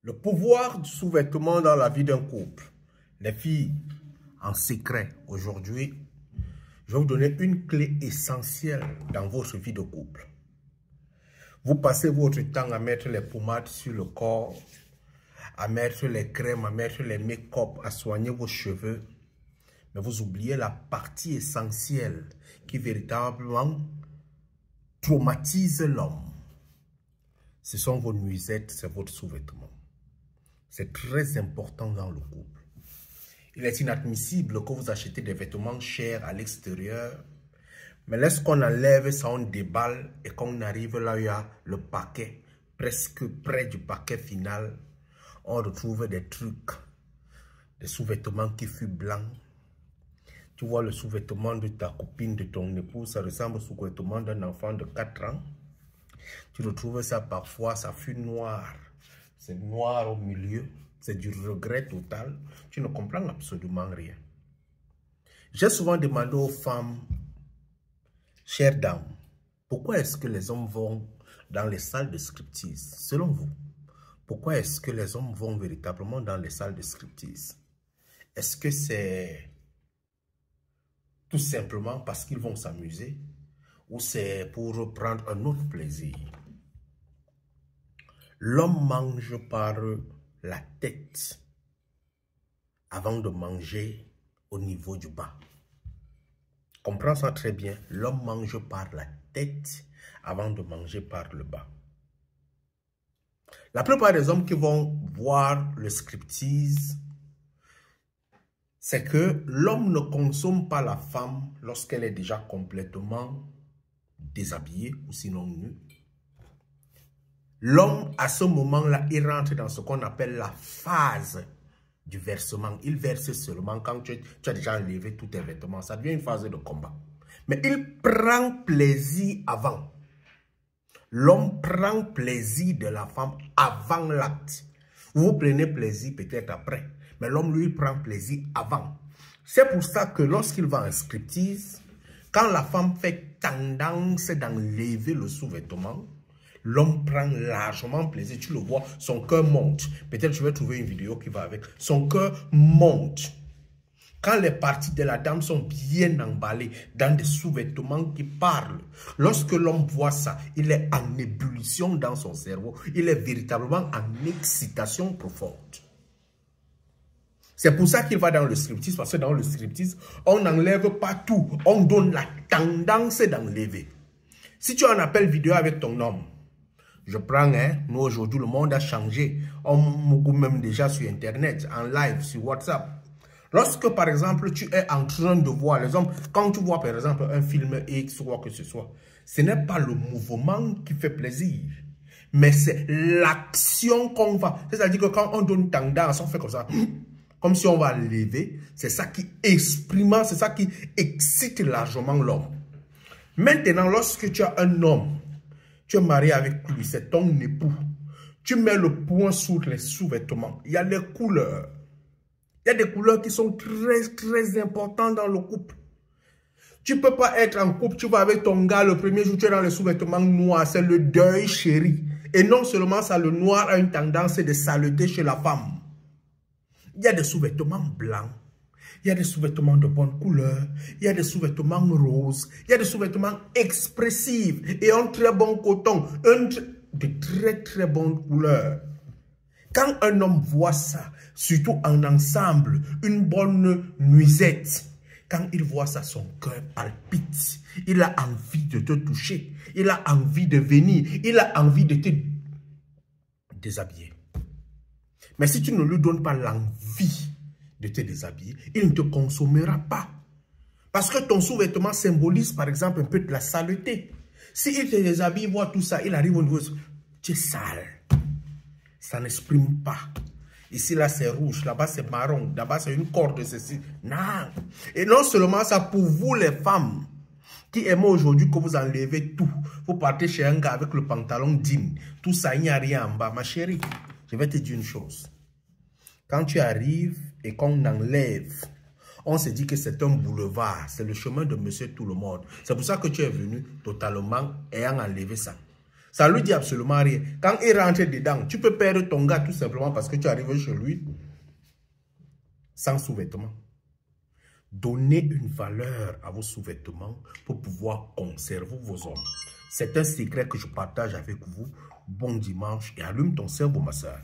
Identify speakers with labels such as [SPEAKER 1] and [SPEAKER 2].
[SPEAKER 1] Le pouvoir du sous-vêtement dans la vie d'un couple. Les filles, en secret, aujourd'hui, je vais vous donner une clé essentielle dans votre vie de couple. Vous passez votre temps à mettre les pommades sur le corps, à mettre les crèmes, à mettre les make-up, à soigner vos cheveux. Mais vous oubliez la partie essentielle qui véritablement traumatise l'homme. Ce sont vos nuisettes, c'est votre sous-vêtement. C'est très important dans le couple. Il est inadmissible que vous achetez des vêtements chers à l'extérieur, mais lorsqu'on enlève ça, on déballe et qu'on arrive là où il y a le paquet, presque près du paquet final, on retrouve des trucs, des sous-vêtements qui furent blancs. Tu vois le sous-vêtement de ta copine, de ton épouse, ça ressemble au sous-vêtement d'un enfant de 4 ans. Tu retrouves ça parfois, ça fut noir. C'est noir au milieu. C'est du regret total. Tu ne comprends absolument rien. J'ai souvent demandé aux femmes, chères dames, pourquoi est-ce que les hommes vont dans les salles de striptease? Selon vous, pourquoi est-ce que les hommes vont véritablement dans les salles de striptease? Est-ce que c'est tout simplement parce qu'ils vont s'amuser ou c'est pour prendre un autre plaisir? L'homme mange par la tête avant de manger au niveau du bas. Comprends ça très bien. L'homme mange par la tête avant de manger par le bas. La plupart des hommes qui vont voir le striptease, c'est que l'homme ne consomme pas la femme lorsqu'elle est déjà complètement déshabillée ou sinon nue. L'homme, à ce moment-là, il rentre dans ce qu'on appelle la phase du versement. Il verse seulement quand tu as déjà enlevé tous tes vêtements. Ça devient une phase de combat. Mais il prend plaisir avant. L'homme prend plaisir de la femme avant l'acte. Vous prenez plaisir peut-être après. Mais l'homme, lui, prend plaisir avant. C'est pour ça que lorsqu'il va en striptease, quand la femme fait tendance d'enlever le sous-vêtement, l'homme prend largement plaisir. Tu le vois, son cœur monte. Peut-être je vais trouver une vidéo qui va avec. Son cœur monte. Quand les parties de la dame sont bien emballées dans des sous-vêtements qui parlent, lorsque l'homme voit ça, il est en ébullition dans son cerveau. Il est véritablement en excitation profonde. C'est pour ça qu'il va dans le striptease, parce que dans le striptease, on n'enlève pas tout. On donne la tendance d'enlever. Si tu as un appel vidéo avec ton homme, je prends, nous aujourd'hui, le monde a changé. On me même déjà sur Internet, en live, sur WhatsApp. Lorsque, par exemple, tu es en train de voir les hommes, quand tu vois, par exemple, un film X ou quoi que ce soit, ce n'est pas le mouvement qui fait plaisir, mais c'est l'action qu'on va. C'est-à-dire que quand on donne tendance, on fait comme ça, comme si on va lever, c'est ça qui exprime, c'est ça qui excite largement l'homme. Maintenant, lorsque tu as un homme, tu es marié avec lui, c'est ton époux. Tu mets le point sur les sous-vêtements. Il y a les couleurs. Il y a des couleurs qui sont très importantes dans le couple. Tu ne peux pas être en couple, tu vas avec ton gars, le premier jour, tu es dans les sous-vêtements noirs. C'est le deuil chéri. Et non seulement ça, le noir a une tendance de saleté chez la femme. Il y a des sous-vêtements blancs. Il y a des sous-vêtements de bonne couleur. Il y a des sous-vêtements roses. Il y a des sous-vêtements expressifs et en très bon coton. De très bonne couleur. Quand un homme voit ça, surtout en ensemble, une bonne nuisette, quand il voit ça, son cœur palpite. Il a envie de te toucher. Il a envie de venir. Il a envie de te déshabiller. Mais si tu ne lui donnes pas l'envie de te déshabiller, il ne te consommera pas. Parce que ton sous-vêtement symbolise par exemple un peu de la saleté. S'il te déshabille, voit tout ça, il arrive au niveau, tu es sale. Ça n'exprime pas. Ici, là, c'est rouge. Là-bas, c'est marron. Là-bas, c'est une corde, ceci. Non. Et non seulement ça, pour vous, les femmes, qui aiment aujourd'hui que vous enlevez tout. Vous partez chez un gars avec le pantalon digne. Tout ça, il n'y a rien en bas. Ma chérie, je vais te dire une chose. Quand tu arrives et qu'on enlève, on se dit que c'est un boulevard. C'est le chemin de monsieur tout le monde. C'est pour ça que tu es venu totalement ayant enlevé ça. Ça ne lui dit absolument rien. Quand il rentre dedans, tu peux perdre ton gars tout simplement parce que tu arrives chez lui sans sous-vêtements. Donnez une valeur à vos sous-vêtements pour pouvoir conserver vos hommes. C'est un secret que je partage avec vous. Bon dimanche et allume ton cerveau, ma soeur.